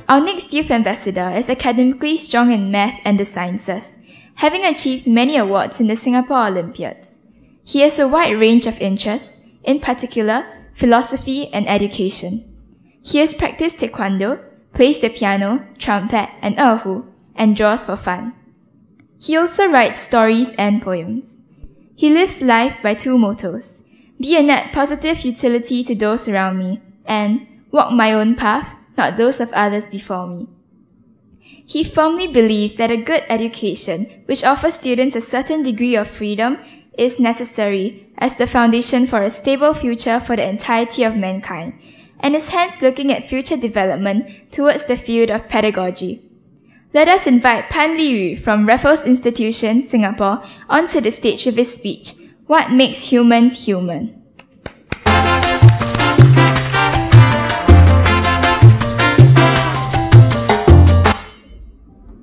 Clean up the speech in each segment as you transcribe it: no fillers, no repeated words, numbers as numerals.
Our next youth ambassador is academically strong in math and the sciences, having achieved many awards in the Singapore Olympiads. He has a wide range of interests, in particular, philosophy and education. He has practiced taekwondo, plays the piano, trumpet, and erhu, and draws for fun. He also writes stories and poems. He lives life by two mottos: be a net positive utility to those around me, and walk my own path, not those of others before me. He firmly believes that a good education, which offers students a certain degree of freedom, is necessary as the foundation for a stable future for the entirety of mankind, and is hence looking at future development towards the field of pedagogy. Let us invite Pan Liyu from Raffles Institution, Singapore, onto the stage with his speech, What Makes Humans Human?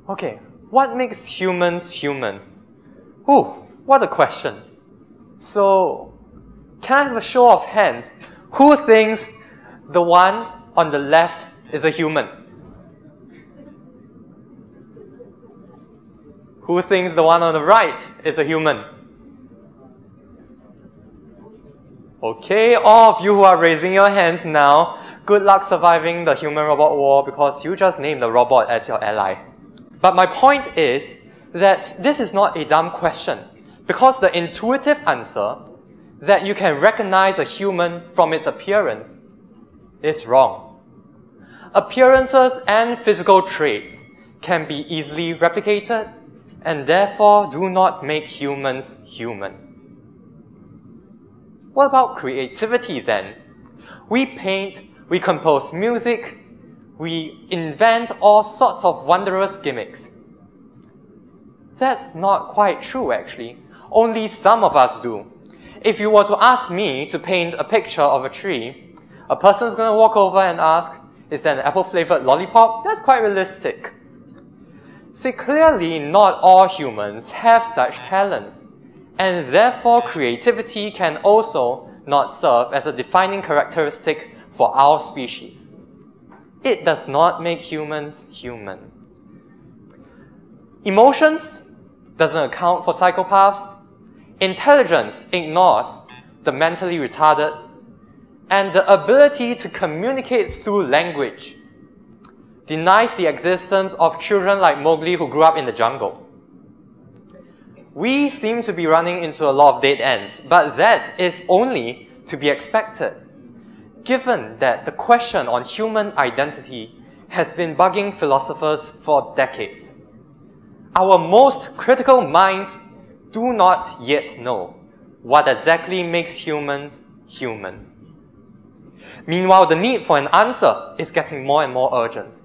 Okay, what makes humans human? Ooh, what a question. So, can I have a show of hands? Who thinks the one on the left is a human? Who thinks the one on the right is a human? Okay, all of you who are raising your hands now, good luck surviving the human-robot war because you just named the robot as your ally. But my point is that this is not a dumb question, because the intuitive answer that you can recognize a human from its appearance is wrong. Appearances and physical traits can be easily replicated and therefore do not make humans human. What about creativity then? We paint, we compose music, we invent all sorts of wondrous gimmicks. That's not quite true actually. Only some of us do. If you were to ask me to paint a picture of a tree, a person's going to walk over and ask, is that an apple-flavored lollipop? That's quite realistic. See, clearly not all humans have such talents, and therefore creativity can also not serve as a defining characteristic for our species. It does not make humans human. Emotions doesn't account for psychopaths. Intelligence ignores the mentally retarded. And the ability to communicate through language denies the existence of children like Mowgli who grew up in the jungle. We seem to be running into a lot of dead ends, but that is only to be expected, given that the question on human identity has been bugging philosophers for decades. Our most critical minds do not yet know what exactly makes humans human. Meanwhile, the need for an answer is getting more and more urgent.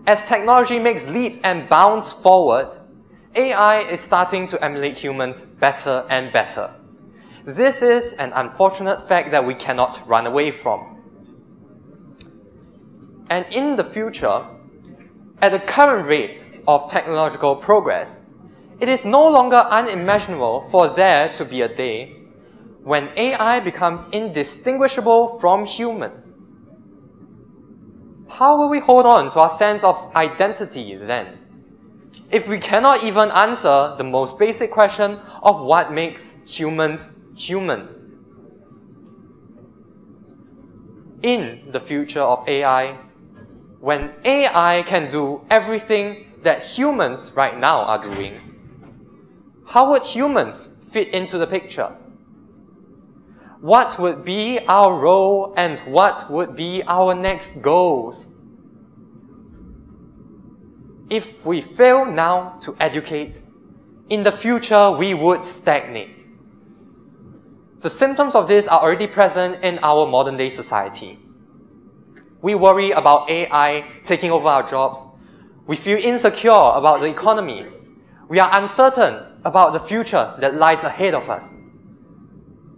As technology makes leaps and bounds forward, AI is starting to emulate humans better and better. This is an unfortunate fact that we cannot run away from. And in the future, at the current rate of technological progress, it is no longer unimaginable for there to be a day when AI becomes indistinguishable from human. How will we hold on to our sense of identity then, if we cannot even answer the most basic question of what makes humans human? In the future of AI, when AI can do everything that humans right now are doing, how would humans fit into the picture? What would be our role and what would be our next goals? If we fail now to educate, in the future we would stagnate. The symptoms of this are already present in our modern day society. We worry about AI taking over our jobs. We feel insecure about the economy. We are uncertain about the future that lies ahead of us.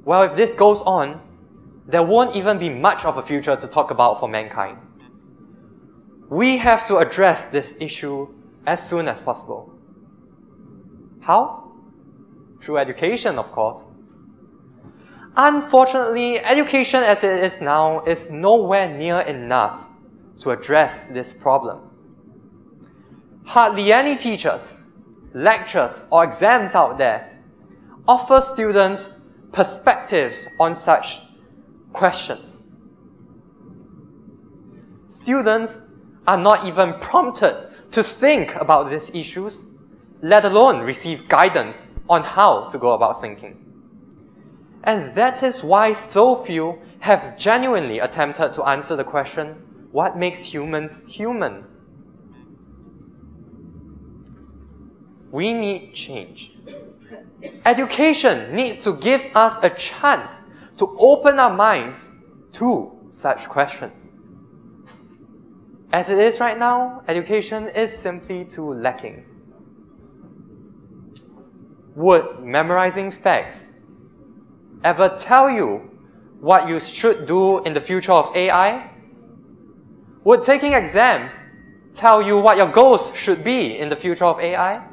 Well, if this goes on, there won't even be much of a future to talk about for mankind. We have to address this issue as soon as possible. How? Through education, of course. Unfortunately, education as it is now is nowhere near enough to address this problem. Hardly any teachers, lectures, or exams out there offer students perspectives on such questions. Students are not even prompted to think about these issues, let alone receive guidance on how to go about thinking. And that is why so few have genuinely attempted to answer the question, what makes humans human? We need change. Education needs to give us a chance to open our minds to such questions. As it is right now, education is simply too lacking. Would memorizing facts ever tell you what you should do in the future of AI? Would taking exams tell you what your goals should be in the future of AI?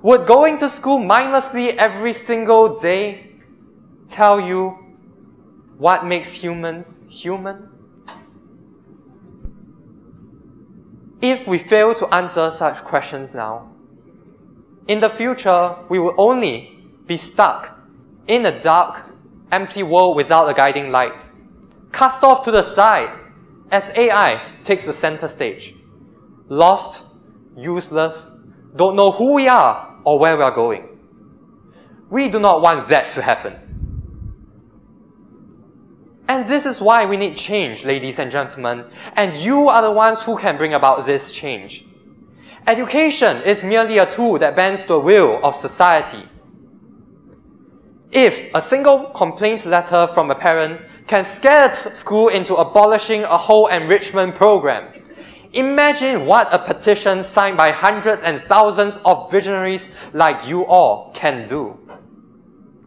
Would going to school mindlessly every single day tell you what makes humans human? If we fail to answer such questions now, in the future, we will only be stuck in a dark, empty world without a guiding light, cast off to the side as AI takes the center stage. Lost, useless, don't know who we are or where we are going. We do not want that to happen. And this is why we need change, ladies and gentlemen, and you are the ones who can bring about this change. Education is merely a tool that bends the will of society. If a single complaint letter from a parent can scare school into abolishing a whole enrichment program, imagine what a petition signed by hundreds and thousands of visionaries like you all can do.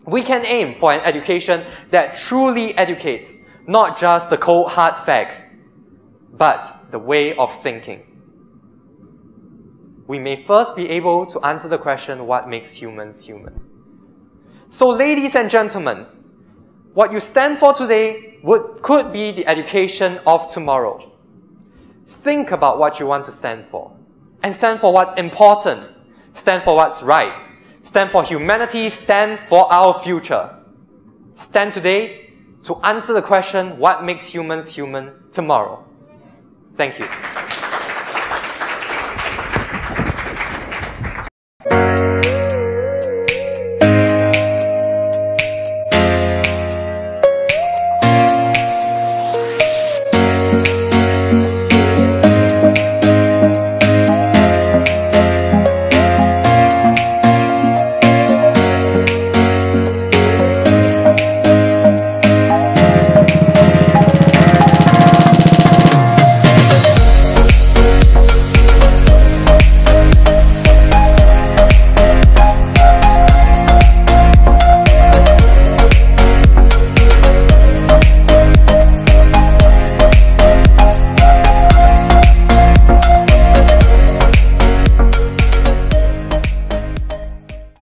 We can aim for an education that truly educates, not just the cold hard facts, but the way of thinking. We may first be able to answer the question, what makes humans humans? So ladies and gentlemen, what you stand for today could be the education of tomorrow. Think about what you want to stand for, and stand for what's important, stand for what's right, stand for humanity, stand for our future. Stand today to answer the question, what makes humans human tomorrow? Thank you.